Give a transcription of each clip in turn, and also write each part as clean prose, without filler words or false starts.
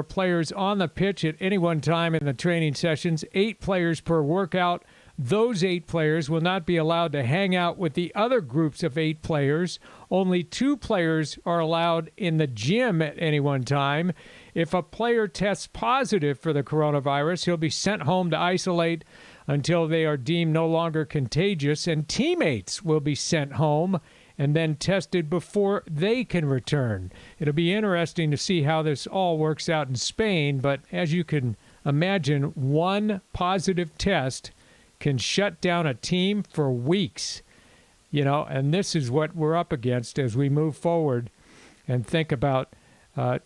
players on the pitch at any one time in the training sessions, 8 players per workout. Those 8 players will not be allowed to hang out with the other groups of 8 players. Only 2 players are allowed in the gym at any one time. If a player tests positive for the coronavirus, he'll be sent home to isolate until they are deemed no longer contagious, and teammates will be sent home and then tested before they can return. It'll be interesting to see how this all works out in Spain, but as you can imagine, one positive test can shut down a team for weeks, and this is what we're up against as we move forward and think about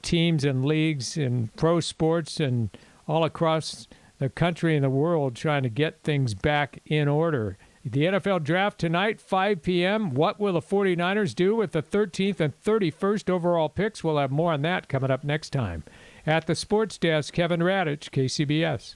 teams and leagues in pro sports and all across the country and the world trying to get things back in order. The NFL Draft tonight, 5 p.m. What will the 49ers do with the 13th and 31st overall picks? We'll have more on that coming up next time. At the Sports Desk, Kevin Radich, KCBS.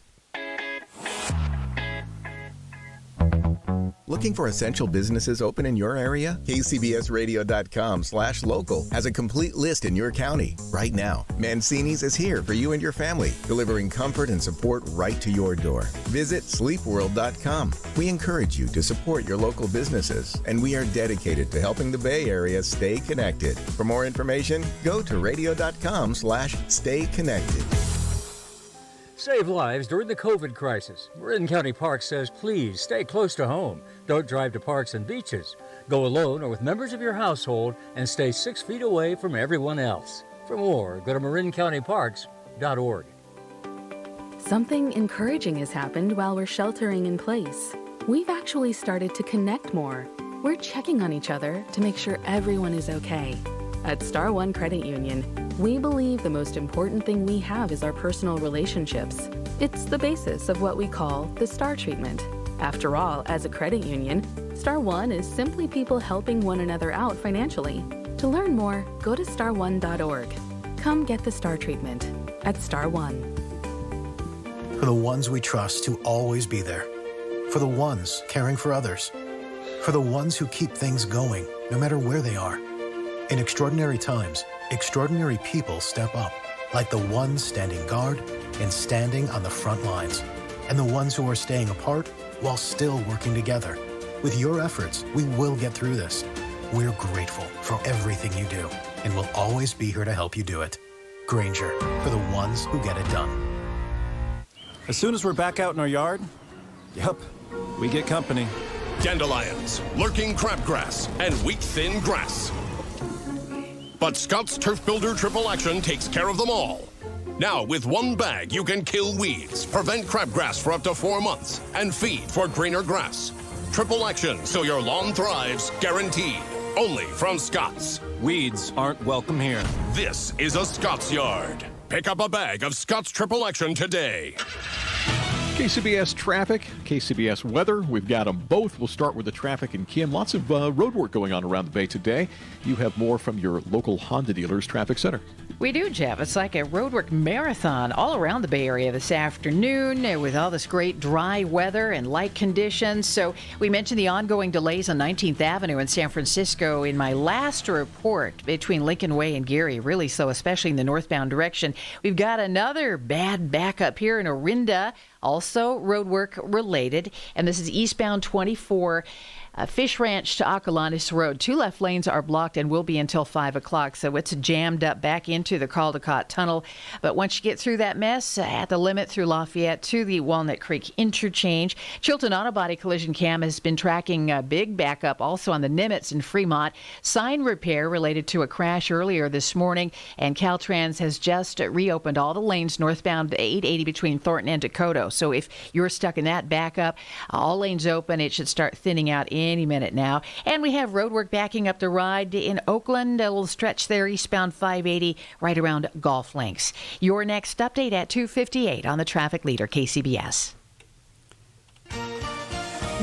Looking for essential businesses open in your area? KCBSradio.com/local has a complete list in your county. Right now, Mancini's is here for you and your family, delivering comfort and support right to your door. Visit sleepworld.com. We encourage you to support your local businesses, and we are dedicated to helping the Bay Area stay connected. For more information, go to radio.com/stay connected. Save lives during the COVID crisis. Marin County Parks says please stay close to home. Don't drive to parks and beaches. Go alone or with members of your household and stay 6 feet away from everyone else. For more, go to marincountyparks.org. Something encouraging has happened while we're sheltering in place. We've actually started to connect more. We're checking on each other to make sure everyone is okay. At Star One Credit Union, we believe the most important thing we have is our personal relationships. It's the basis of what we call the STAR treatment. After all, as a credit union, Star One is simply people helping one another out financially. To learn more, go to starone.org. Come get the STAR treatment at Star One. For the ones we trust to always be there. For the ones caring for others. For the ones who keep things going, no matter where they are. In extraordinary times, extraordinary people step up, like the ones standing guard and standing on the front lines, and the ones who are staying apart while still working together. With your efforts, we will get through this. We're grateful for everything you do, and we'll always be here to help you do it. Grainger, for the ones who get it done. As soon as we're back out in our yard, we get company. Dandelions, lurking crabgrass, and wheat-thin grass. But Scott's Turf Builder Triple Action takes care of them all. Now, with one bag, you can kill weeds, prevent crabgrass for up to 4 months, and feed for greener grass. Triple Action, so your lawn thrives, guaranteed. Only from Scott's. Weeds aren't welcome here. This is a Scott's Yard. Pick up a bag of Scott's Triple Action today. KCBS traffic, KCBS weather. We've got them both. We'll start with the traffic and Kim. Lots of road work going on around the Bay today. You have more from your local Honda dealers traffic center. We do, Jeff. It's like a roadwork marathon all around the Bay Area this afternoon with all this great dry weather and light conditions. So we mentioned the ongoing delays on 19th Avenue in San Francisco in my last report between Lincoln Way and Geary. Really so, especially in the northbound direction. We've got another bad backup here in Orinda, also roadwork related, and this is eastbound 24. Fish Ranch to Acalanes Road. 2 left lanes are blocked and will be until 5 o'clock, so it's jammed up back into the Caldecott Tunnel. But once you get through that mess, at the limit through Lafayette to the Walnut Creek interchange, Chilton Auto Body Collision Cam has been tracking a big backup also on the Nimitz in Fremont. Sign repair related to a crash earlier this morning, and Caltrans has just reopened all the lanes northbound 880 between Thornton and Dakota. So if you're stuck in that backup, all lanes open. It should start thinning out any minute now. And we have roadwork backing up the ride in Oakland, a little stretch there eastbound 580 right around Golf Links. Your next update at 2:58 on the Traffic Leader KCBS.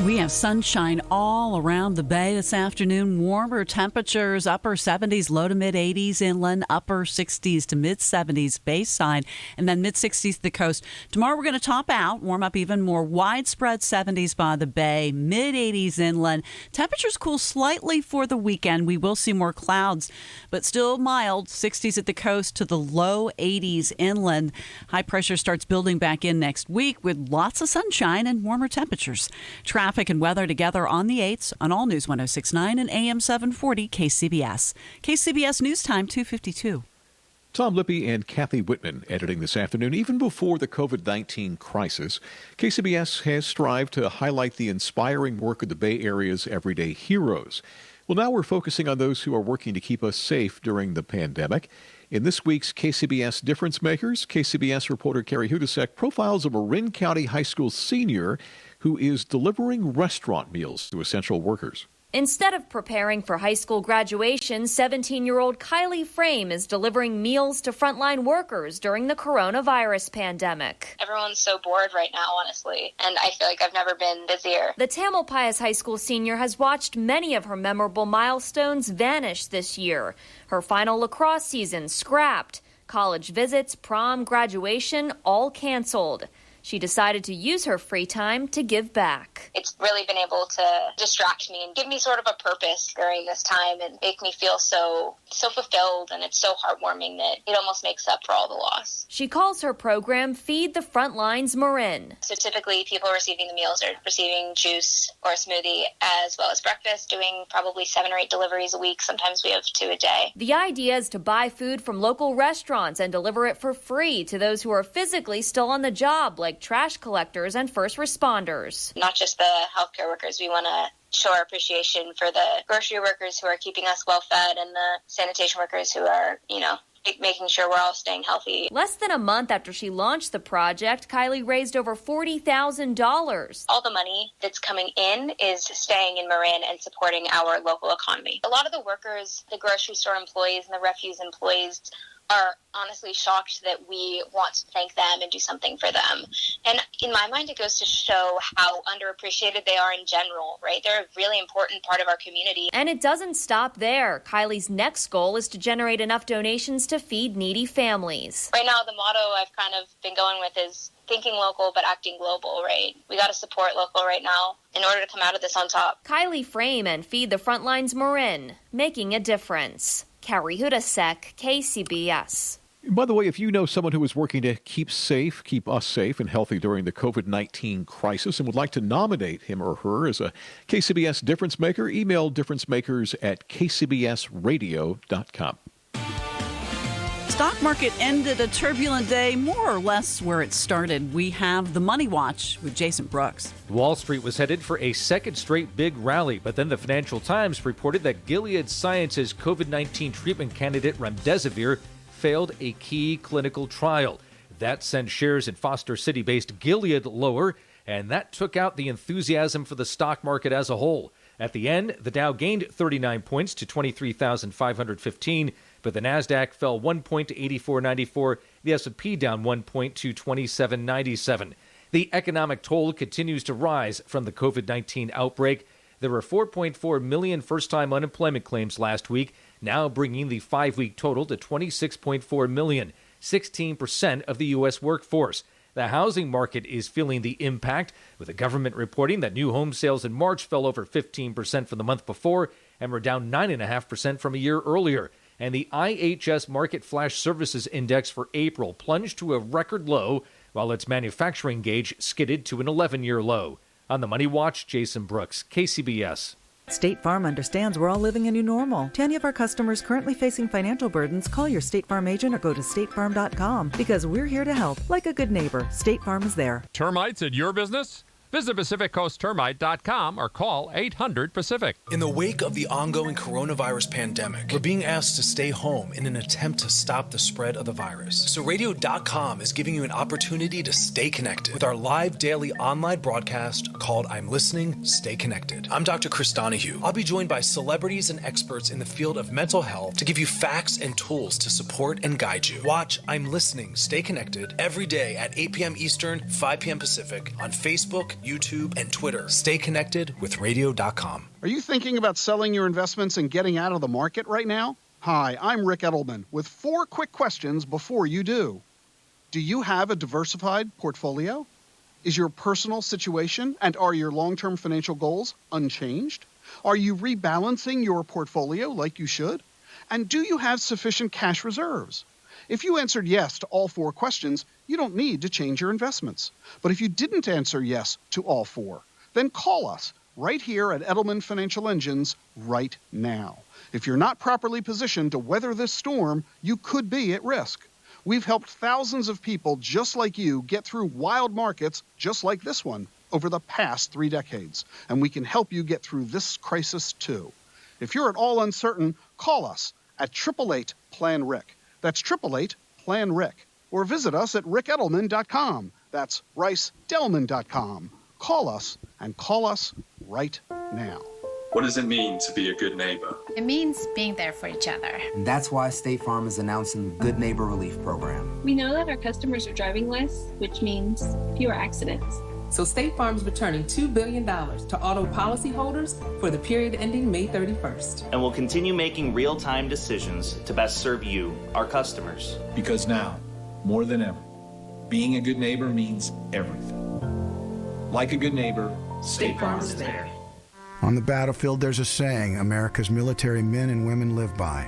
We have sunshine all around the bay this afternoon. Warmer temperatures, upper 70s, low to mid 80s inland, upper 60s to mid 70s bayside, and then mid 60s the coast. Tomorrow we're going to top out, warm up even more, widespread 70s by the bay, mid 80s inland. Temperatures cool slightly for the weekend. We will see more clouds, but still mild, 60s at the coast to the low 80s inland. High pressure starts building back in next week with lots of sunshine and warmer temperatures. Traffic and weather together on the 8s on All News 106.9 and AM 740 KCBS. KCBS News Time 2:52. Tom Lippy and Kathy Whitman editing this afternoon. Even before the COVID-19 crisis, KCBS has strived to highlight the inspiring work of the Bay Area's everyday heroes. Well, now we're focusing on those who are working to keep us safe during the pandemic. In this week's KCBS Difference Makers, KCBS reporter Carrie Hudasek profiles a Marin County High School senior who is delivering restaurant meals to essential workers. Instead of preparing for high school graduation, 17-year-old Kylie Frame is delivering meals to frontline workers during the coronavirus pandemic. Everyone's so bored right now, honestly, and I feel like I've never been busier. The Tamalpais High School senior has watched many of her memorable milestones vanish this year. Her final lacrosse season scrapped, college visits, prom, graduation, all canceled. She decided to use her free time to give back. It's really been able to distract me and give me sort of a purpose during this time and make me feel so fulfilled, and it's so heartwarming that it almost makes up for all the loss. She calls her program Feed the Frontlines Marin. So typically people receiving the meals are receiving juice or a smoothie as well as breakfast, doing probably 7 or 8 deliveries a week. Sometimes we have 2 a day. The idea is to buy food from local restaurants and deliver it for free to those who are physically still on the job, like trash collectors and first responders. Not just the healthcare workers. We want to show our appreciation for the grocery workers who are keeping us well fed and the sanitation workers who are, making sure we're all staying healthy. Less than a month after she launched the project, Kylie raised over $40,000. All the money that's coming in is staying in Marin and supporting our local economy. A lot of the workers, the grocery store employees and the refuse employees are honestly shocked that we want to thank them and do something for them. And in my mind, it goes to show how underappreciated they are in general, right? They're a really important part of our community. And it doesn't stop there. Kylie's next goal is to generate enough donations to feed needy families. Right now, the motto I've kind of been going with is thinking local but acting global, right? We got to support local right now in order to come out of this on top. Kylie Frame and Feed the Frontlines Marin, making a difference. Carrie Hudasek, KCBS. By the way, if you know someone who is working to keep us safe and healthy during the COVID-19 crisis and would like to nominate him or her as a KCBS Difference Maker, email differencemakers@kcbsradio.com. Stock market ended a turbulent day, more or less where it started. We have the Money Watch with Jason Brooks. Wall Street was headed for a second straight big rally, but then the Financial Times reported that Gilead Sciences' COVID-19 treatment candidate remdesivir failed a key clinical trial. That sent shares in Foster City-based Gilead lower, and that took out the enthusiasm for the stock market as a whole. At the end, the Dow gained 39 points to 23,515, but the Nasdaq fell 1 point to 84.94, the S&P down 1 point to 27.97. The economic toll continues to rise from the COVID-19 outbreak. There were 4.4 million first-time unemployment claims last week, now bringing the 5-week total to 26.4 million, 16% of the U.S. workforce. The housing market is feeling the impact, with the government reporting that new home sales in March fell over 15% from the month before and were down 9.5% from a year earlier. And the IHS Market Flash Services Index for April plunged to a record low, while its manufacturing gauge skidded to an 11-year low. On the Money Watch, Jason Brooks, KCBS. State Farm understands we're all living a new normal. To any of our customers currently facing financial burdens, call your State Farm agent or go to statefarm.com because we're here to help. Like a good neighbor, State Farm is there. Termites at your business? Visit PacificCoastTermite.com or call 800-PACIFIC. In the wake of the ongoing coronavirus pandemic, we're being asked to stay home in an attempt to stop the spread of the virus. So Radio.com is giving you an opportunity to stay connected with our live daily online broadcast called I'm Listening, Stay Connected. I'm Dr. Chris Donahue. I'll be joined by celebrities and experts in the field of mental health to give you facts and tools to support and guide you. Watch I'm Listening, Stay Connected every day at 8 p.m. Eastern, 5 p.m. Pacific on Facebook, YouTube, and Twitter. Stay connected with radio.com. Are you thinking about selling your investments and getting out of the market right now? Hi, I'm Rick Edelman with 4 quick questions before you do. Do you have a diversified portfolio? Is your personal situation and are your long-term financial goals unchanged? Are you rebalancing your portfolio like you should? And do you have sufficient cash reserves? If you answered yes to all 4 questions, you don't need to change your investments. But if you didn't answer yes to all 4, then call us right here at Edelman Financial Engines right now. If you're not properly positioned to weather this storm, you could be at risk. We've helped thousands of people just like you get through wild markets just like this one over the past 3 decades, and we can help you get through this crisis too. If you're at all uncertain, call us at 888-PLAN-RIC. That's 888-PLAN-RIC. Or visit us at rickedelman.com. That's ricedelman.com. Call us, and call us right now. What does it mean to be a good neighbor? It means being there for each other. And that's why State Farm is announcing the Good Neighbor Relief Program. We know that our customers are driving less, which means fewer accidents. So State Farm is returning $2 billion to auto policyholders for the period ending May 31st. And we'll continue making real-time decisions to best serve you, our customers. Because now, more than ever, being a good neighbor means everything. Like a good neighbor, State Farm is there. On the battlefield, there's a saying America's military men and women live by.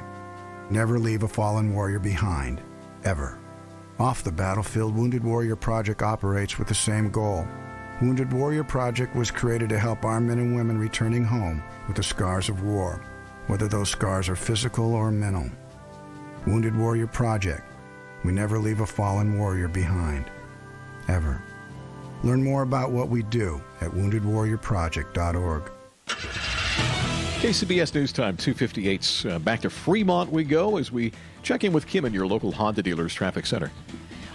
Never leave a fallen warrior behind, ever. Off the battlefield, Wounded Warrior Project operates with the same goal. Wounded Warrior Project was created to help our men and women returning home with the scars of war, whether those scars are physical or mental. Wounded Warrior Project. We never leave a fallen warrior behind, ever. Learn more about what we do at woundedwarriorproject.org. KCBS News Time 2:58. Back to Fremont we go as we check in with Kim in your local Honda dealers traffic center.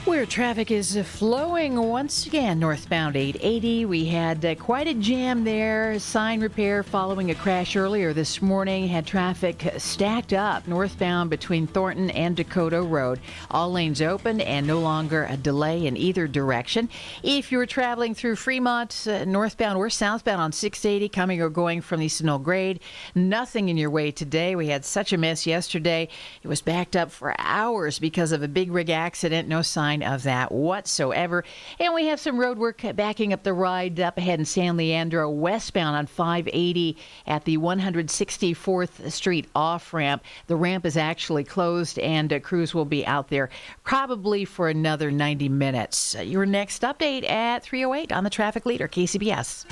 Where traffic is flowing once again, northbound 880. We had quite a jam there. Sign repair following a crash earlier this morning. Had traffic stacked up northbound between Thornton and Dakota Road. All lanes open and no longer a delay in either direction. If you're traveling through Fremont, northbound or southbound on 680, coming or going from East Knoll Grade, nothing in your way today. We had such a mess yesterday. It was backed up for hours because of a big rig accident. No sign of that whatsoever. And we have some road work backing up the ride up ahead in San Leandro, westbound on 580 at the 164th Street off-ramp. The ramp is actually closed, and crews will be out there probably for another 90 minutes. Your next update at 3:08 on the Traffic Leader, KCBS.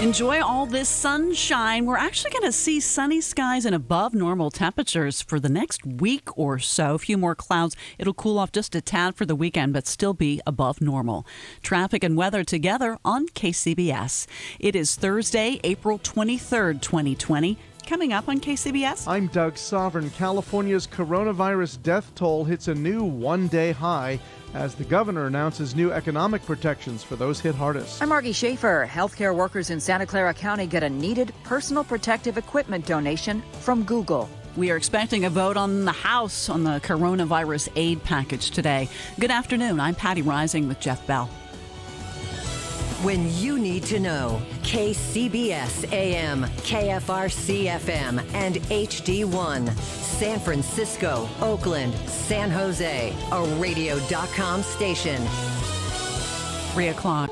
Enjoy all this sunshine. We're actually going to see sunny skies and above normal temperatures for the next week or so. A few more clouds. It'll cool off just a tad for the weekend, but still be above normal. Traffic and weather together on KCBS. It is Thursday, April 23rd, 2020. Coming up on KCBS. I'm Doug Sovereign. California's coronavirus death toll hits a new one-day high as the governor announces new economic protections for those hit hardest. I'm Margie Schaefer. Healthcare workers in Santa Clara County get a needed personal protective equipment donation from Google. We are expecting a vote on the House on the coronavirus aid package today. Good afternoon. I'm Patty Rising with Jeff Bell. When you need to know, KCBS AM, KFRC FM, and HD1. San Francisco, Oakland, San Jose, a radio.com station. 3 o'clock.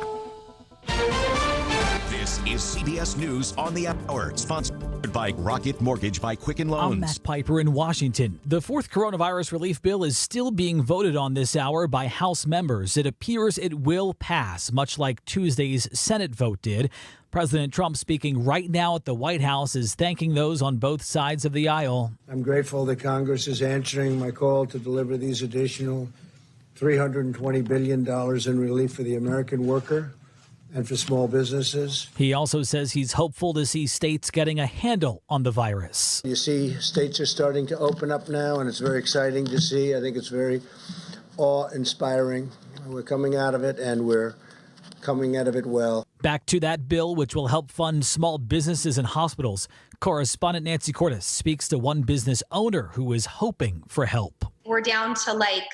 This is CBS News on the Hour, sponsored by Rocket Mortgage by Quicken Loans. I'm Matt Piper in Washington. The fourth coronavirus relief bill is still being voted on this hour by House members. It appears it will pass, much like Tuesday's Senate vote did. President Trump, speaking right now at the White House, is thanking those on both sides of the aisle. I'm grateful that Congress is answering my call to deliver these additional $320 billion in relief for the American worker and for small businesses. He also says he's hopeful to see states getting a handle on the virus. You see, states are starting to open up now, and it's very exciting to see. I think it's very awe-inspiring. We're coming out of it, and we're coming out of it well. Back to that bill, which will help fund small businesses and hospitals. Correspondent Nancy Cordes speaks to one business owner who is hoping for help. We're down to like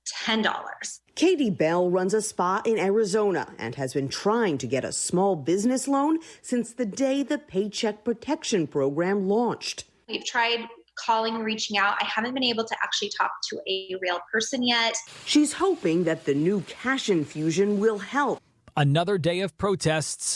$10. Katie Bell runs a spa in Arizona and has been trying to get a small business loan since the day the Paycheck Protection Program launched. We've tried calling and reaching out. I haven't been able to actually talk to a real person yet. She's hoping that the new cash infusion will help. Another day of protests.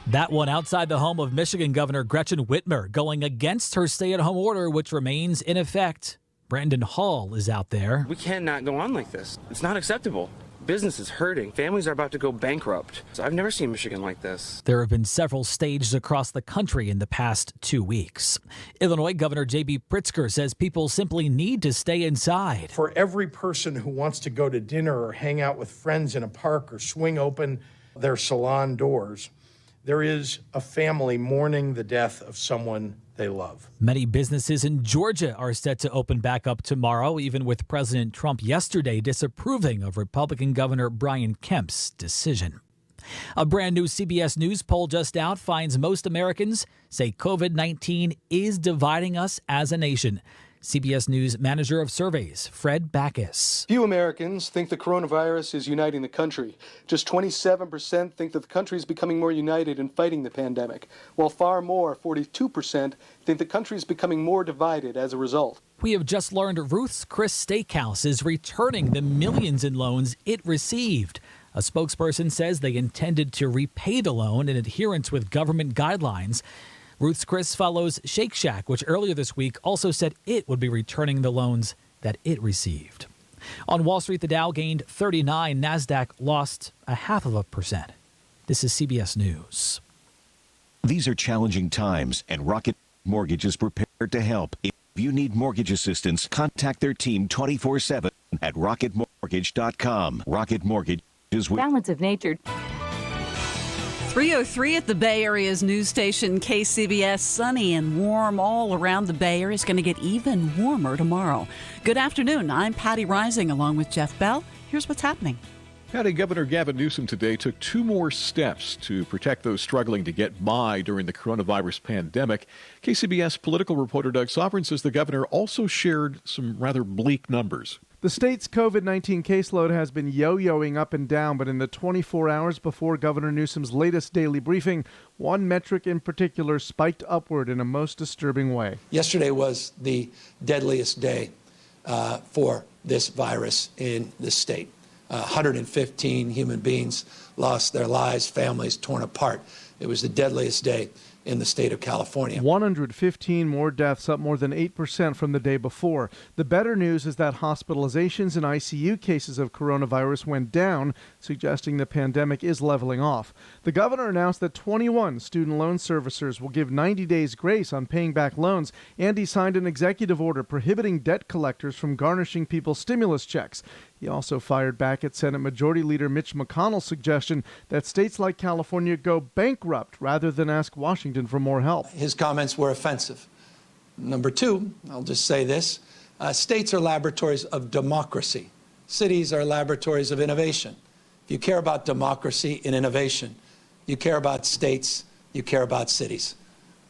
That one outside the home of Michigan Governor Gretchen Whitmer, going against her stay-at-home order, which remains in effect. Brandon Hall is out there. We cannot go on like this. It's not acceptable. Business is hurting. Families are about to go bankrupt. So I've never seen Michigan like this. There have been several staged across the country in the past 2 weeks. Illinois Governor J.B. Pritzker says people simply need to stay inside. For every person who wants to go to dinner or hang out with friends in a park or swing open their salon doors, there is a family mourning the death of someone they love. Many businesses in Georgia are set to open back up tomorrow, even with President Trump yesterday disapproving of Republican Governor Brian Kemp's decision. A brand new CBS News poll just out finds most Americans say COVID-19 is dividing us as a nation. CBS News Manager of Surveys, Fred Backus. Few Americans think the coronavirus is uniting the country. Just 27% think that the country is becoming more united in fighting the pandemic, while far more, 42%, think the country is becoming more divided as a result. We have just learned Ruth's Chris Steakhouse is returning the millions in loans it received. A spokesperson says they intended to repay the loan in adherence with government guidelines. Ruth's Chris follows Shake Shack, which earlier this week also said it would be returning the loans that it received. On Wall Street, the Dow gained 39, NASDAQ lost 0.5%. This is CBS News. These are challenging times, and Rocket Mortgage is prepared to help. If you need mortgage assistance, contact their team 24/7 at rocketmortgage.com. Rocket Mortgage is Balance of Nature. 3:03 at the Bay Area's news station KCBS. Sunny and warm all around the Bay Area. It's going to get even warmer tomorrow. Good afternoon. I'm Patty Rising along with Jeff Bell. Here's what's happening. Patty, Governor Gavin Newsom today took 2 more steps to protect those struggling to get by during the coronavirus pandemic. KCBS political reporter Doug Sovereign says the governor also shared some rather bleak numbers. The state's COVID-19 caseload has been yo-yoing up and down, but in the 24 hours before Governor Newsom's latest daily briefing, one metric in particular spiked upward in a most disturbing way. Yesterday was the deadliest day for this virus in the state. 115 human beings lost their lives, families torn apart. It was the deadliest day in the state of California. 115 more deaths, up more than 8% from the day before. The better news is that hospitalizations and ICU cases of coronavirus went down, suggesting the pandemic is leveling off. The governor announced that 21 student loan servicers will give 90 days grace on paying back loans, and he signed an executive order prohibiting debt collectors from garnishing people's stimulus checks. He also fired back at Senate Majority Leader Mitch McConnell's suggestion that states like California go bankrupt rather than ask Washington for more help. His comments were offensive. Number 2, I'll just say this, states are laboratories of democracy. Cities are laboratories of innovation. If you care about democracy and innovation, you care about states, you care about cities.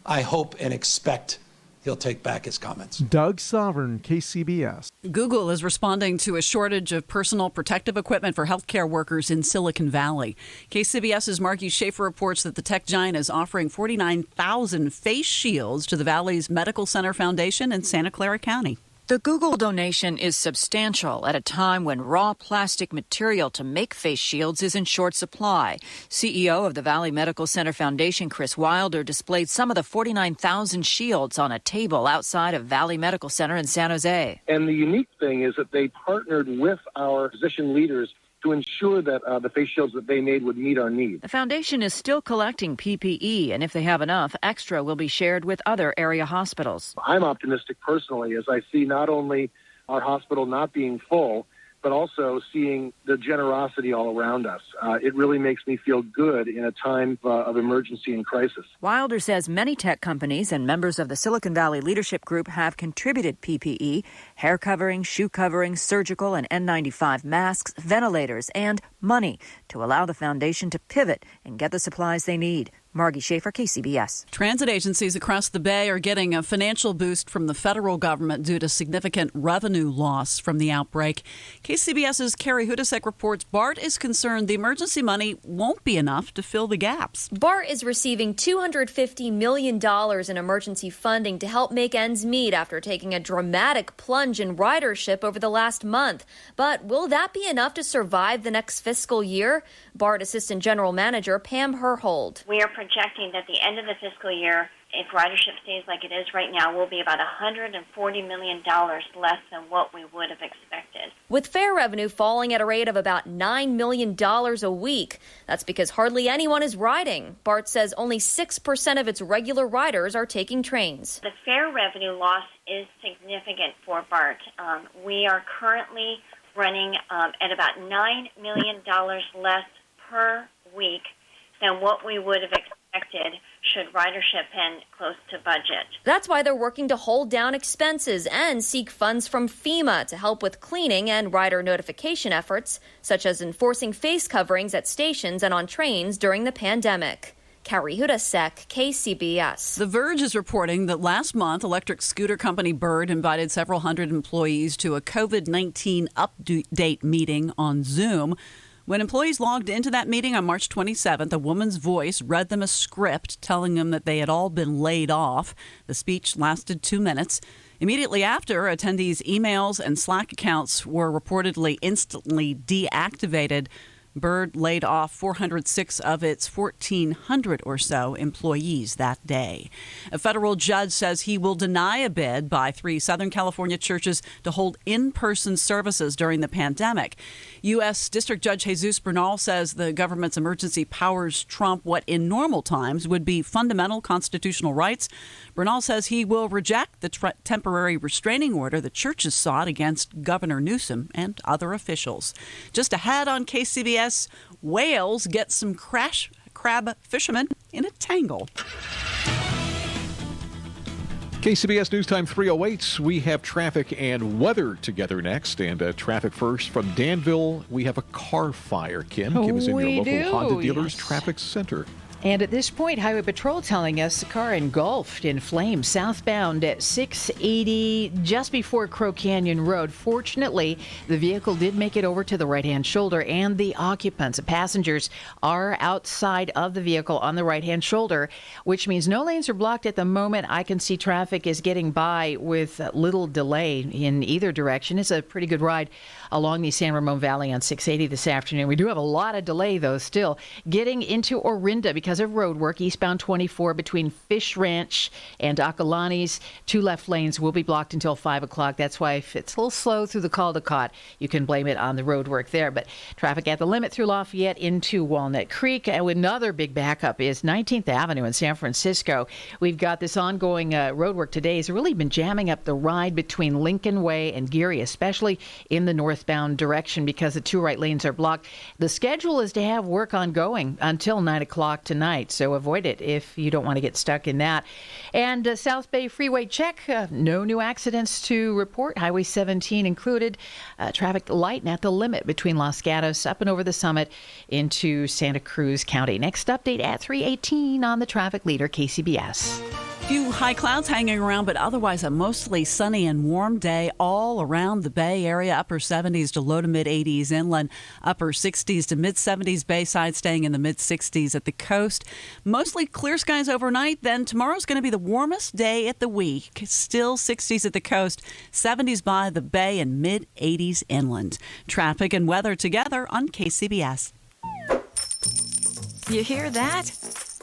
I hope and expect he'll take back his comments. Doug Sovereign, KCBS. Google is responding to a shortage of personal protective equipment for healthcare workers in Silicon Valley. KCBS's Margie Schaefer reports that the tech giant is offering 49,000 face shields to the Valley's Medical Center Foundation in Santa Clara County. The Google donation is substantial at a time when raw plastic material to make face shields is in short supply. CEO of the Valley Medical Center Foundation, Chris Wilder, displayed some of the 49,000 shields on a table outside of Valley Medical Center in San Jose. And the unique thing is that they partnered with our physician leaders to ensure that the face shields that they made would meet our needs. The foundation is still collecting PPE, and if they have enough, extra will be shared with other area hospitals. I'm optimistic personally as I see not only our hospital not being full, but also seeing the generosity all around us. It really makes me feel good in a time of emergency and crisis. Wilder says many tech companies and members of the Silicon Valley Leadership Group have contributed PPE, hair coverings, shoe coverings, surgical and N95 masks, ventilators, and money to allow the foundation to pivot and get the supplies they need. Margie Schaefer, KCBS. Transit agencies across the Bay are getting a financial boost from the federal government due to significant revenue loss from the outbreak. KCBS's Carrie Hudasek reports BART is concerned the emergency money won't be enough to fill the gaps. BART is receiving $250 million in emergency funding to help make ends meet after taking a dramatic plunge in ridership over the last month. But will that be enough to survive the next fiscal year? BART Assistant General Manager Pam Herhold. We are projecting that the end of the fiscal year, if ridership stays like it is right now, will be about $140 million less than what we would have expected. With fare revenue falling at a rate of about $9 million a week. That's because hardly anyone is riding. BART says only 6% of its regular riders are taking trains. The fare revenue loss is significant for BART. We are currently running at about $9 million less per week than what we would have expected should ridership been close to budget. That's why they're working to hold down expenses and seek funds from FEMA to help with cleaning and rider notification efforts, such as enforcing face coverings at stations and on trains during the pandemic. Carrie Hudasek, KCBS. The Verge is reporting that last month, electric scooter company Bird invited several hundred employees to a COVID-19 update meeting on Zoom. When employees logged into that meeting on March 27th, a woman's voice read them a script telling them that they had all been laid off. The speech lasted 2 minutes. Immediately after, attendees' emails and Slack accounts were reportedly instantly deactivated. Bird laid off 406 of its 1,400 or so employees that day. A federal judge says he will deny a bid by 3 Southern California churches to hold in-person services during the pandemic. U.S. District Judge Jesus Bernal says the government's emergency powers trump what in normal times would be fundamental constitutional rights. Bernal says he will reject the temporary restraining order the churches sought against Governor Newsom and other officials. Just ahead on KCBS, whales get some crash crab fishermen in a tangle. KCBS News Time 3:08. We have traffic and weather together next. And traffic first from Danville. We have a car fire. Kim is in your local Honda dealer's traffic center. And at this point, Highway Patrol telling us the car engulfed in flames southbound at 680 just before Crow Canyon Road. Fortunately, the vehicle did make it over to the right-hand shoulder, and the occupants, the passengers, are outside of the vehicle on the right-hand shoulder, which means no lanes are blocked at the moment. I can see traffic is getting by with little delay in either direction. It's a pretty good ride along the San Ramon Valley on 680 this afternoon. We do have a lot of delay, though, still getting into Orinda because of road work. Eastbound 24 between Fish Ranch and Acalanes. 2 left lanes will be blocked until 5 o'clock. That's why if it's a little slow through the Caldecott, you can blame it on the road work there. But traffic at the limit through Lafayette into Walnut Creek. And another big backup is 19th Avenue in San Francisco. We've got this ongoing road work today. It's really been jamming up the ride between Lincoln Way and Geary, especially in the northbound direction because the 2 right lanes are blocked. The schedule is to have work ongoing until 9 o'clock tonight, so avoid it if you don't want to get stuck in that. And South Bay Freeway check, no new accidents to report. Highway 17 included. Traffic light and at the limit between Los Gatos up and over the summit into Santa Cruz County. Next update at 3:18 on the traffic leader, KCBS. Few high clouds hanging around, but otherwise a mostly sunny and warm day all around the Bay Area. Upper 70s to low to mid 80s inland, upper 60s to mid 70s Bayside, staying in the mid 60s at the coast. Mostly clear skies overnight. Then tomorrow's going to be the warmest day at the week. Still 60s at the coast, 70s by the Bay, and mid 80s inland. Traffic and weather together on KCBS. You hear that?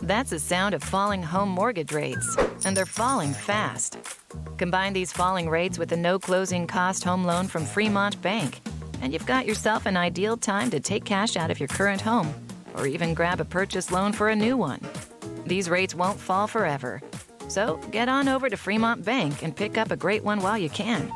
That's the sound of falling home mortgage rates, and they're falling fast. Combine these falling rates with the no closing cost home loan from Fremont Bank, and you've got yourself an ideal time to take cash out of your current home, or even grab a purchase loan for a new one. These rates won't fall forever, so get on over to Fremont Bank and pick up a great one while you can.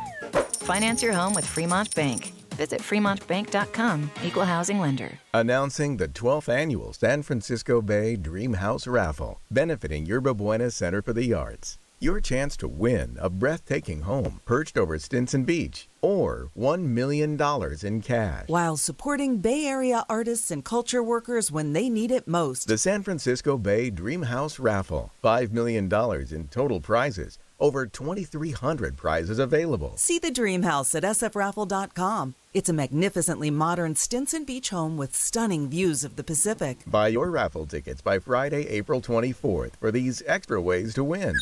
Finance your home with Fremont Bank. Visit fremontbank.com, equal housing lender. Announcing the 12th annual San Francisco Bay Dream House Raffle, benefiting Yerba Buena Center for the Arts. Your chance to win a breathtaking home perched over Stinson Beach or $1 million in cash. While supporting Bay Area artists and culture workers when they need it most. The San Francisco Bay Dream House Raffle. $5 million in total prizes. Over 2,300 prizes available. See the Dream House at sfraffle.com. It's a magnificently modern Stinson Beach home with stunning views of the Pacific. Buy your raffle tickets by Friday, April 24th for these extra ways to win.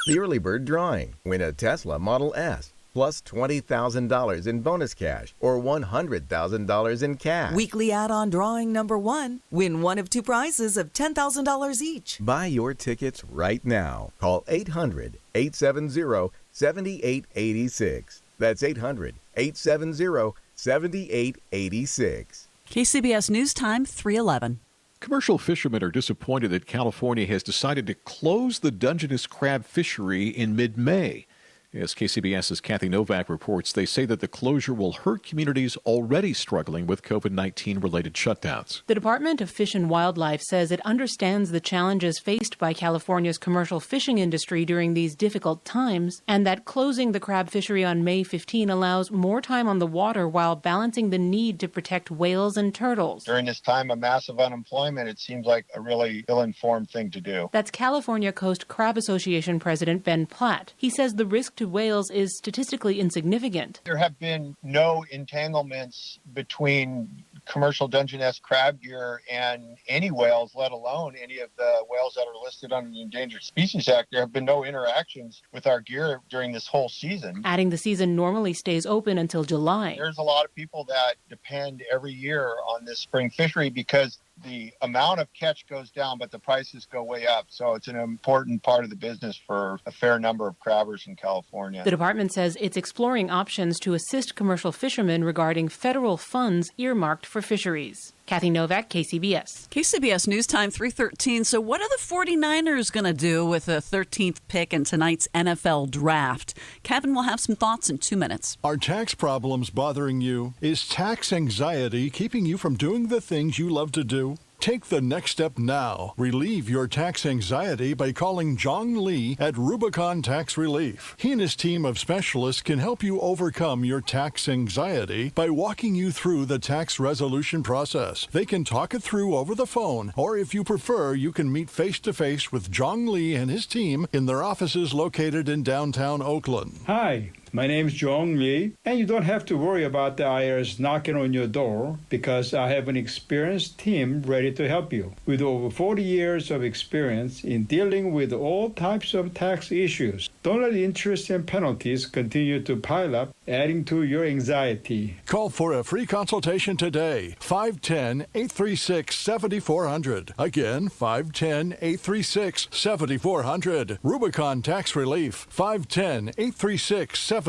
The early bird drawing. Win a Tesla Model S. Plus $20,000 in bonus cash or $100,000 in cash. Weekly add-on drawing number 1. Win one of 2 prizes of $10,000 each. Buy your tickets right now. Call 800-870-7886. That's 800-870-7886. KCBS News Time, 3:11. Commercial fishermen are disappointed that California has decided to close the Dungeness crab fishery in mid-May. As KCBS's Kathy Novak reports, they say that the closure will hurt communities already struggling with COVID-19 related shutdowns. The Department of Fish and Wildlife says it understands the challenges faced by California's commercial fishing industry during these difficult times, and that closing the crab fishery on May 15 allows more time on the water while balancing the need to protect whales and turtles. During this time of massive unemployment, it seems like a really ill-informed thing to do. That's California Coast Crab Association President Ben Platt. He says the risk to whales is statistically insignificant. There have been no entanglements between commercial Dungeness crab gear and any whales, let alone any of the whales that are listed under the Endangered Species Act. There have been no interactions with our gear during this whole season. Adding the season normally stays open until July. There's a lot of people that depend every year on this spring fishery because the amount of catch goes down, but the prices go way up. So it's an important part of the business for a fair number of crabbers in California. The department says it's exploring options to assist commercial fishermen regarding federal funds earmarked for fisheries. Kathy Novak, KCBS. KCBS News Time, 3:13. So what are the 49ers going to do with the 13th pick in tonight's NFL draft? Kevin will have some thoughts in 2 minutes. Are tax problems bothering you? Is tax anxiety keeping you from doing the things you love to do? Take the next step now. Relieve your tax anxiety by calling Jong Lee at Rubicon Tax Relief. He and his team of specialists can help you overcome your tax anxiety by walking you through the tax resolution process. They can talk it through over the phone, or if you prefer, you can meet face-to-face with Jong Lee and his team in their offices located in downtown Oakland. Hi. My name is Jong Lee, and you don't have to worry about the IRS knocking on your door because I have an experienced team ready to help you. With over 40 years of experience in dealing with all types of tax issues, don't let interest and penalties continue to pile up, adding to your anxiety. Call for a free consultation today. 510-836-7400. Again, 510-836-7400. Rubicon Tax Relief. 510-836-7400.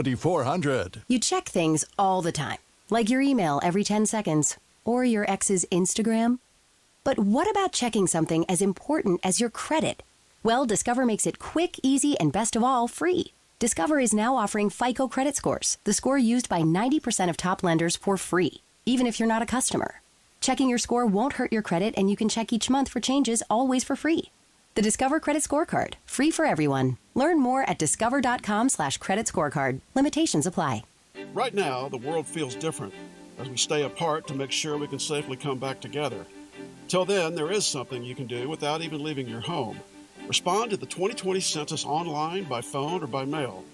You check things all the time, like your email every 10 seconds or your ex's Instagram. But what about checking something as important as your credit? Well, Discover makes it quick, easy, and best of all, free. Discover is now offering FICO credit scores, the score used by 90% of top lenders, for free, even if you're not a customer. Checking your score won't hurt your credit, and you can check each month for changes, always for free. The Discover Credit Scorecard, free for everyone. Learn more at discover.com/credit scorecard. Limitations apply. Right now, the world feels different as we stay apart to make sure we can safely come back together. Till then, there is something you can do without even leaving your home. Respond to the 2020 census online, by phone, or by mail.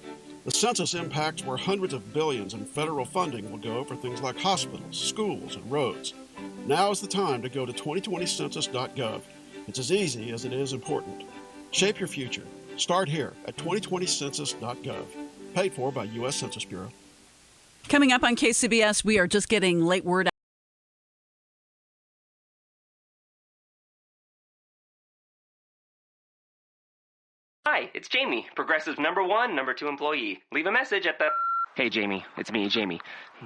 The census impacts where hundreds of billions in federal funding will go for things like hospitals, schools, and roads. Now is the time to go to 2020census.gov. It's as easy as it is important. Shape your future. Start here at 2020census.gov. Paid for by U.S. Census Bureau. Coming up on KCBS, we are just getting late word. Hi, it's Jamie, Progressive's #1, #2 employee. Leave a message at the... Hey, Jamie, it's me, Jamie.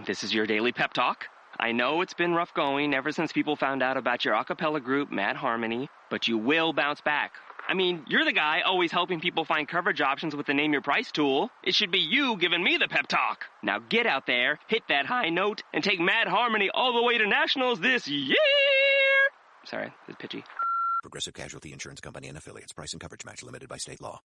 This is your daily pep talk. I know it's been rough going ever since people found out about your a cappella group, Mad Harmony, but you will bounce back. I mean, you're the guy always helping people find coverage options with the Name Your Price tool. It should be you giving me the pep talk. Now get out there, hit that high note, and take Mad Harmony all the way to nationals this year! Sorry, it's pitchy. Progressive Casualty Insurance Company and Affiliates. Price and coverage match limited by state law.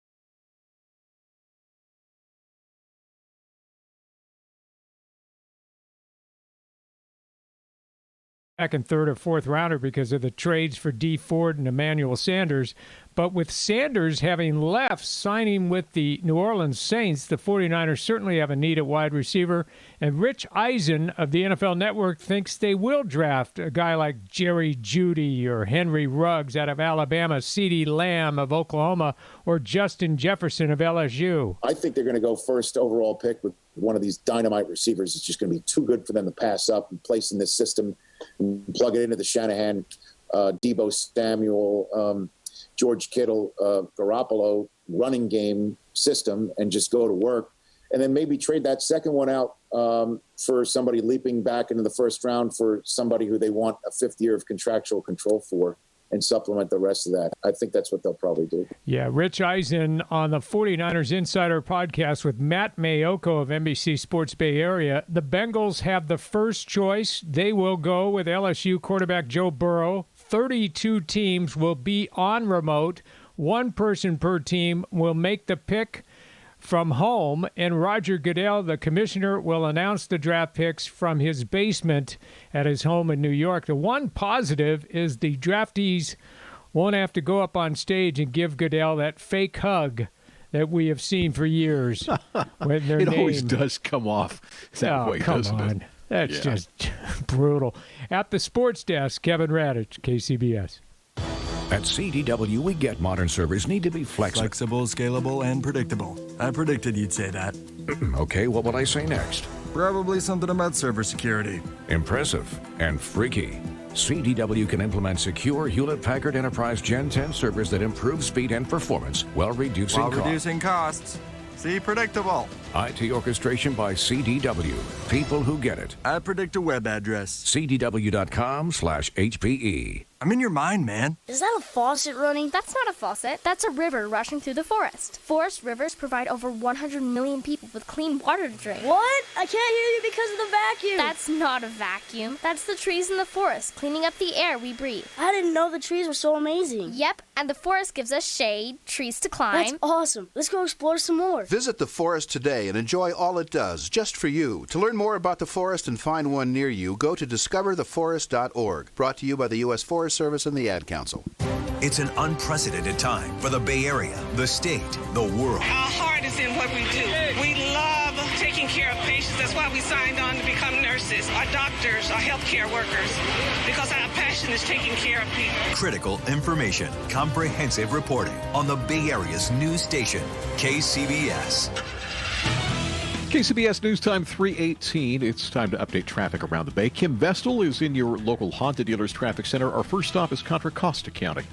second, third, or fourth rounder because of the trades for Dee Ford and Emmanuel Sanders. But with Sanders having left, signing with the New Orleans Saints, the 49ers certainly have a need at wide receiver. And Rich Eisen of the NFL Network thinks they will draft a guy like Jerry Jeudy or Henry Ruggs out of Alabama, CeeDee Lamb of Oklahoma, or Justin Jefferson of LSU. I think they're going to go first overall pick with one of these dynamite receivers. It's just going to be too good for them to pass up and place in this system and plug it into the Shanahan, Deebo Samuel, George Kittle, Garoppolo running game system and just go to work. And then maybe trade that second one out for somebody leaping back into the first round for somebody who they want a fifth year of contractual control for and supplement the rest of that. I think that's what they'll probably do. Yeah, Rich Eisen on the 49ers Insider podcast with Matt Mayoko of NBC Sports Bay Area. The Bengals have the first choice. They will go with LSU quarterback Joe Burrow. 32 teams will be on remote. One person per team will make the pick from home, and Roger Goodell, the commissioner, will announce the draft picks from his basement at his home in New York. The one positive is the draftees won't have to go up on stage and give Goodell that fake hug that we have seen for years. When it always does come off that way, doesn't it? That's just brutal. At the sports desk, Kevin Radich, KCBS. At CDW, we get modern servers need to be flexible. Flexible, scalable, and predictable. I predicted you'd say that. Okay, what would I say next? Probably something about server security. Impressive and freaky. CDW can implement secure Hewlett-Packard Enterprise Gen 10 servers that improve speed and performance while reducing costs. See predictable. IT orchestration by CDW. People who get it. I predict a web address. CDW.com/HPE. I'm in your mind, man. Is that a faucet running? That's not a faucet. That's a river rushing through the forest. Forest rivers provide over 100 million people with clean water to drink. What? I can't hear you because of the vacuum. That's not a vacuum. That's the trees in the forest cleaning up the air we breathe. I didn't know the trees were so amazing. Yep, and the forest gives us shade, trees to climb. That's awesome. Let's go explore some more. Visit the forest today and enjoy all it does, just for you. To learn more about the forest and find one near you, go to discovertheforest.org. Brought to you by the U.S. Forest Service and the Ad Council. It's an unprecedented time for the Bay Area, the state, the world. Our heart is in what we do. We love taking care of patients. That's why we signed on to become nurses, our doctors, our healthcare workers, because our passion is taking care of people. Critical information, comprehensive reporting on the Bay Area's news station, KCBS. KCBS News Time 3:18. It's time to update traffic around the Bay. Kim Vestal is in your local Honda dealers traffic center. Our first stop is Contra Costa County.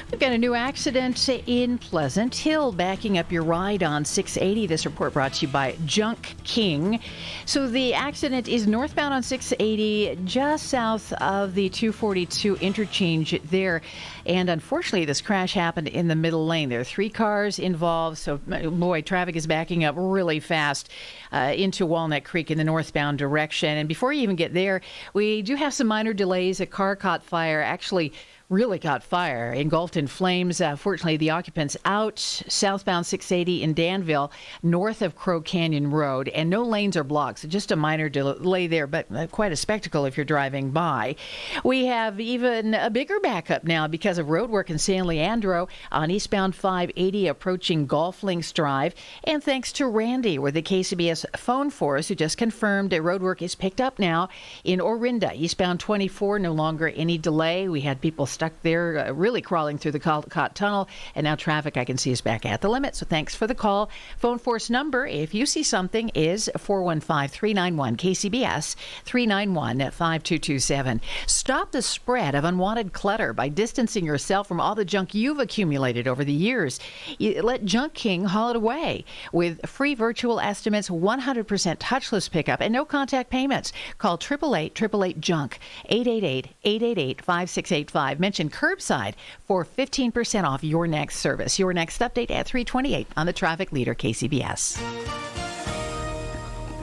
We've got a new accident in Pleasant Hill backing up your ride on 680. This report brought to you by Junk King. So the accident is northbound on 680 just south of the 242 interchange there. And unfortunately, this crash happened in the middle lane. There are 3 cars involved. So, boy, traffic is backing up really fast into Walnut Creek in the northbound direction. And before you even get there, we do have some minor delays. A car caught fire, actually really caught fire, engulfed in flames. Fortunately, the occupants out southbound 680 in Danville, north of Crow Canyon Road, and no lanes are blocked. So just a minor delay there, but quite a spectacle if you're driving by. We have even a bigger backup now because of road work in San Leandro on eastbound 580 approaching Golf Links Drive. And thanks to Randy, where the KCBS phone for us, who just confirmed road work is picked up now in Orinda, eastbound 24, no longer any delay. We had people stuck there really crawling through the Caldecott Tunnel, and now traffic I can see is back at the limit. So thanks for the call. Phone force number, if you see something, is 415-391-KCBS, 391-5227. Stop the spread of unwanted clutter by distancing yourself from all the junk you've accumulated over the years. Let Junk King haul it away with free virtual estimates, 100% touchless pickup, and no contact payments. Call 888-888-JUNK, 888-888-5685. Mention curbside for 15% off your next service. Your next update at 3:28 on the Traffic Leader KCBS.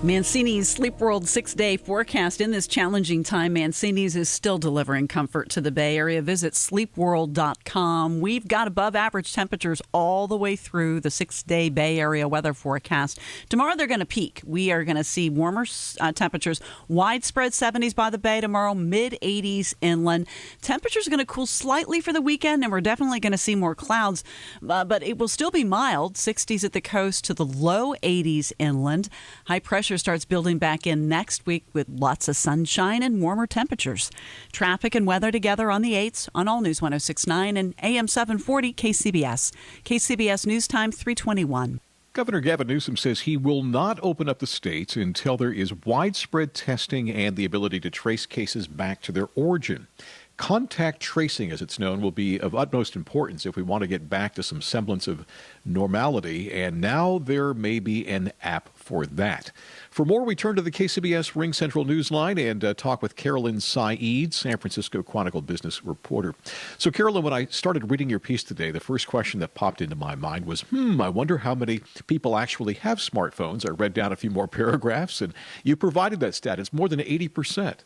Mancini's Sleep World 6-day forecast. In this challenging time, Mancini's is still delivering comfort to the Bay Area. Visit sleepworld.com. We've got above average temperatures all the way through the 6-day Bay Area weather forecast. Tomorrow they're going to peak. We are going to see warmer temperatures, widespread 70s by the Bay tomorrow, mid-80s inland. Temperatures are going to cool slightly for the weekend, and we're definitely going to see more clouds, but it will still be mild, 60s at the coast to the low 80s inland. High pressure starts building back in next week with lots of sunshine and warmer temperatures. Traffic and weather together on the 8s on All News 106.9 and AM 740 KCBS. KCBS News Time 3:21. Governor Gavin Newsom says he will not open up the state until there is widespread testing and the ability to trace cases back to their origin. Contact tracing, as it's known, will be of utmost importance if we want to get back to some semblance of normality, and now there may be an app for that. For more, we turn to the KCBS Ring Central Newsline and talk with Carolyn Saeed, San Francisco Chronicle business reporter. So, Carolyn, when I started reading your piece today, the first question that popped into my mind was, I wonder how many people actually have smartphones. I read down a few more paragraphs, and you provided that stat. It's more than 80%.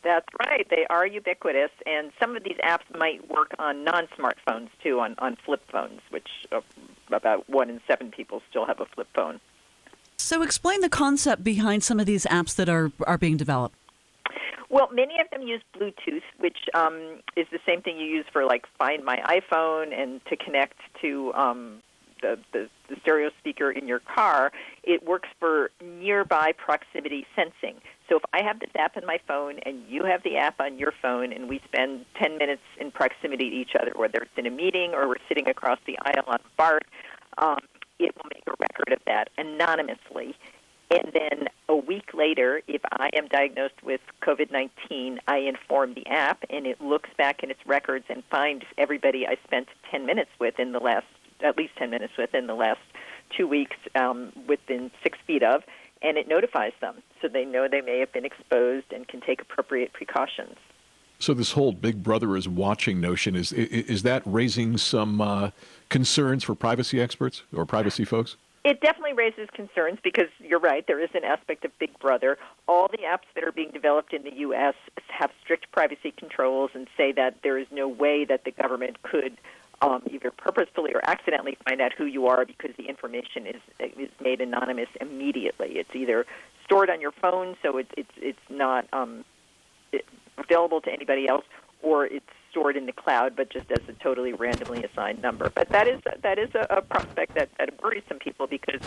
That's right. They are ubiquitous, and some of these apps might work on non-smartphones, too, on flip phones, which about 1 in 7 people still have a flip phone. So explain the concept behind some of these apps that are being developed. Well, many of them use Bluetooth, which is the same thing you use for, like, Find My iPhone and to connect to the stereo speaker in your car. It works for nearby proximity sensing. So if I have this app in my phone and you have the app on your phone and we spend 10 minutes in proximity to each other, whether it's in a meeting or we're sitting across the aisle on a BART, it will make a record of that anonymously. And then a week later, if I am diagnosed with COVID-19, I inform the app, and it looks back in its records and finds everybody I spent 10 minutes with in the last, at least 10 minutes with in the last 2 weeks within 6 feet of, and it notifies them so they know they may have been exposed and can take appropriate precautions. So this whole Big Brother is watching notion, is that raising some concerns for privacy experts or privacy folks? It definitely raises concerns because you're right, there is an aspect of Big Brother. All the apps that are being developed in the U.S. have strict privacy controls and say that there is no way that the government could either purposefully or accidentally find out who you are because the information is made anonymous immediately. It's either stored on your phone, so it's not available to anybody else, or it's stored in the cloud, but just as a totally randomly assigned number. But that is a prospect that worries some people because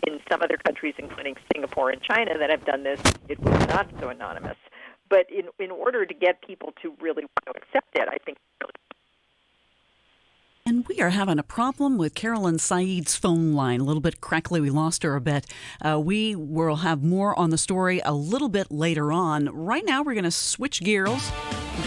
in some other countries, including Singapore and China, that have done this, it was not so anonymous. But in order to get people to really want to accept it, I think. And we are having a problem with Carolyn Saeed's phone line. A little bit crackly. We lost her a bit. We will have more on the story a little bit later on. Right now, we're going to switch gears,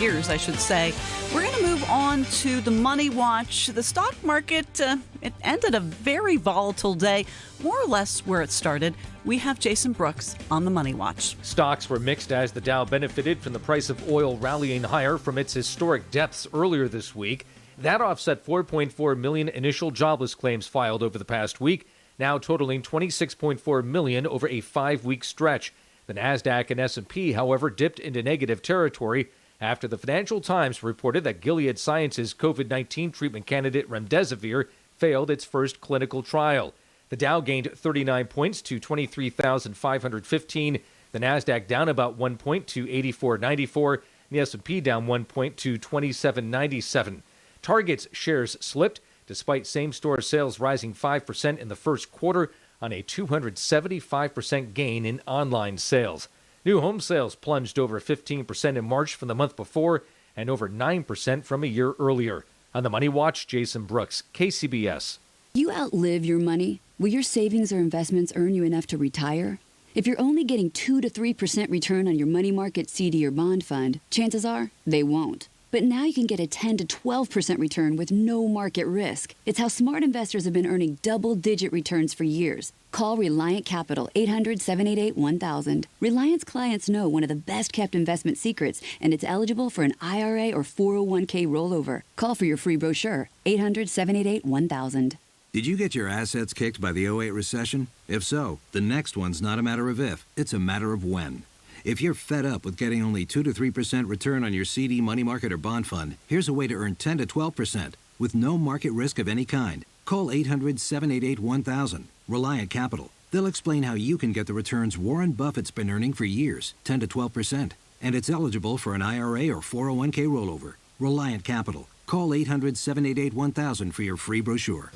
I should say. We're going to move on to the Money Watch. The stock market, it ended a very volatile day, more or less where it started. We have Jason Brooks on the Money Watch. Stocks were mixed as the Dow benefited from the price of oil rallying higher from its historic depths earlier this week. That offset 4.4 million initial jobless claims filed over the past week, now totaling 26.4 million over a 5-week stretch. The Nasdaq and S&P, however, dipped into negative territory after the Financial Times reported that Gilead Sciences' COVID-19 treatment candidate remdesivir failed its first clinical trial. The Dow gained 39 points to 23,515. The Nasdaq down about 1 point to 84.94. The S&P down 1 point to 27.97. Target's shares slipped, despite same-store sales rising 5% in the first quarter on a 275% gain in online sales. New home sales plunged over 15% in March from the month before and over 9% from a year earlier. On the Money Watch, Jason Brooks, KCBS. You outlive your money. Will your savings or investments earn you enough to retire? If you're only getting 2 to 3% return on your money market CD or bond fund, chances are they won't. But now you can get a 10 to 12% return with no market risk. It's how smart investors have been earning double-digit returns for years. Call Reliant Capital, 800-788-1000. Reliant's clients know one of the best-kept investment secrets, and it's eligible for an IRA or 401k rollover. Call for your free brochure, 800-788-1000. Did you get your assets kicked by the '08 recession? If so, the next one's not a matter of if, it's a matter of when. If you're fed up with getting only 2 to 3% return on your CD, money market, or bond fund, here's a way to earn 10 to 12% with no market risk of any kind. Call 800-788-1000, Reliant Capital. They'll explain how you can get the returns Warren Buffett's been earning for years, 10 to 12%. And it's eligible for an IRA or 401k rollover. Reliant Capital. Call 800-788-1000 for your free brochure.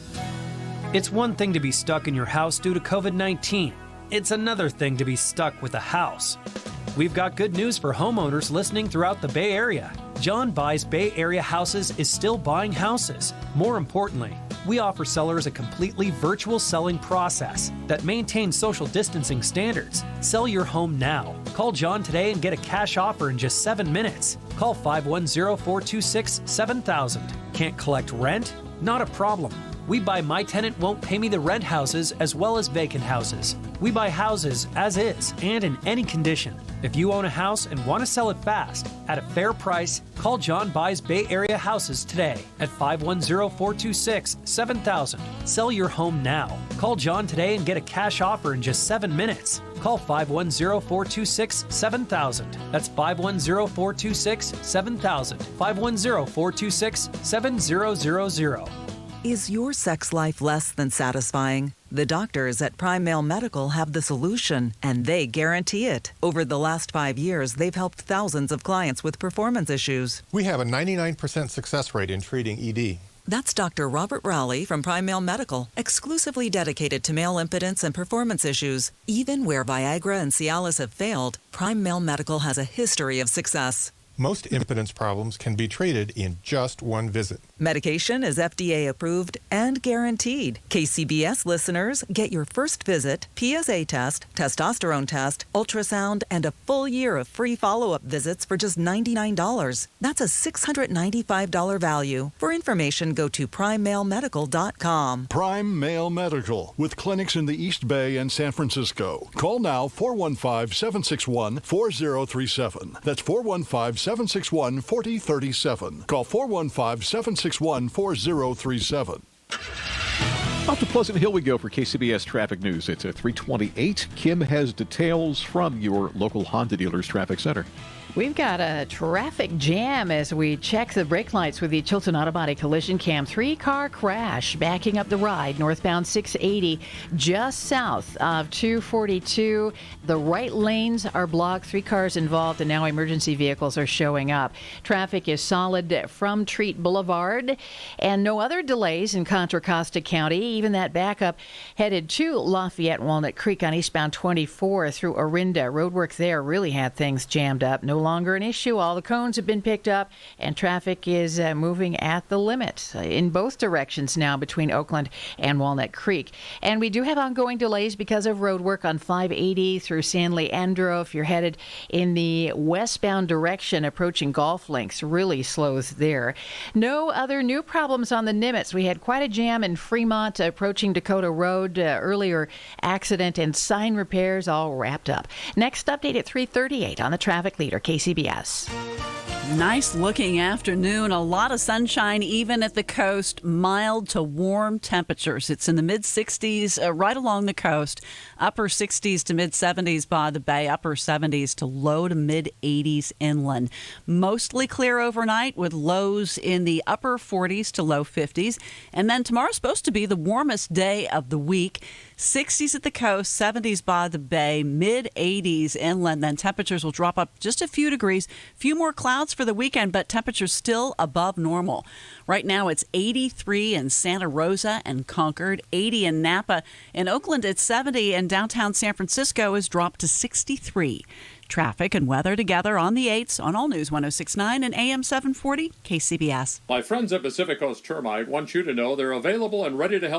It's one thing to be stuck in your house due to COVID-19. It's another thing to be stuck with a house. We've got good news for homeowners listening throughout the Bay Area. John Buys Bay Area Houses is still buying houses. More importantly, we offer sellers a completely virtual selling process that maintains social distancing standards. Sell your home now. Call John today and get a cash offer in just 7 minutes. Call 510-426-7000. Can't collect rent? Not a problem. We buy My Tenant Won't Pay Me the Rent houses as well as vacant houses. We buy houses as is and in any condition. If you own a house and want to sell it fast, at a fair price, call John Buys Bay Area Houses today at 510-426-7000. Sell your home now. Call John today and get a cash offer in just 7 minutes. Call 510-426-7000. That's 510-426-7000. 510-426-7000. Is your sex life less than satisfying? The doctors at Prime Male Medical have the solution, and they guarantee it. Over the last 5 years, they've helped thousands of clients with performance issues. We have a 99% success rate in treating ED. That's Dr. Robert Rowley from Prime Male Medical, exclusively dedicated to male impotence and performance issues. Even where Viagra and Cialis have failed, Prime Male Medical has a history of success. Most impotence problems can be treated in just one visit. Medication is FDA approved and guaranteed. KCBS listeners get your first visit, PSA test, testosterone test, ultrasound, and a full year of free follow-up visits for just $99. That's a $695 value. For information, go to PrimeMaleMedical.com. Prime Male Medical, with clinics in the East Bay and San Francisco. Call now 415-761-4037. That's 415-761-4037. Call 415-761-4037. Out to Pleasant Hill we go for KCBS Traffic News. It's at 3:28. Kim has details from your local Honda dealer's traffic center. We've got a traffic jam as we check the brake lights with the Chilton Auto Body Collision Cam. 3-car crash backing up the ride northbound 680 just south of 242. The right lanes are blocked. 3 cars involved, and now emergency vehicles are showing up. Traffic is solid from Treat Boulevard, and no other delays in Contra Costa County. Even that backup headed to Lafayette Walnut Creek on eastbound 24 through Orinda. Roadwork there really had things jammed up. No longer an issue. All the cones have been picked up, and traffic is moving at the limit in both directions now between Oakland and Walnut Creek. And we do have ongoing delays because of road work on 580 through San Leandro. If you're headed in the westbound direction approaching Golf Links, really slows there. No other new problems on the Nimitz. We had quite a jam in Fremont approaching Dakota Road. Earlier accident and sign repairs all wrapped up. Next update at 3:38 on the Traffic Leader, KCBS. Nice looking afternoon. A lot of sunshine even at the coast. Mild to warm temperatures. It's in the mid-60s right along the coast. Upper 60s to mid-70s by the bay. Upper 70s to low to mid-80s inland. Mostly clear overnight with lows in the upper 40s to low 50s. And then tomorrow's supposed to be the warmest day of the week. 60s at the coast, 70s by the bay, mid-80s inland. Then temperatures will drop up just a few degrees. Few more clouds for the weekend, but temperatures still above normal. Right now it's 83 in Santa Rosa and Concord, 80 in Napa. In Oakland it's 70, and downtown San Francisco has dropped to 63. Traffic and weather together on the 8s on All News 106.9 and AM 740 KCBS. My friends at Pacific Coast Termite want you to know they're available and ready to help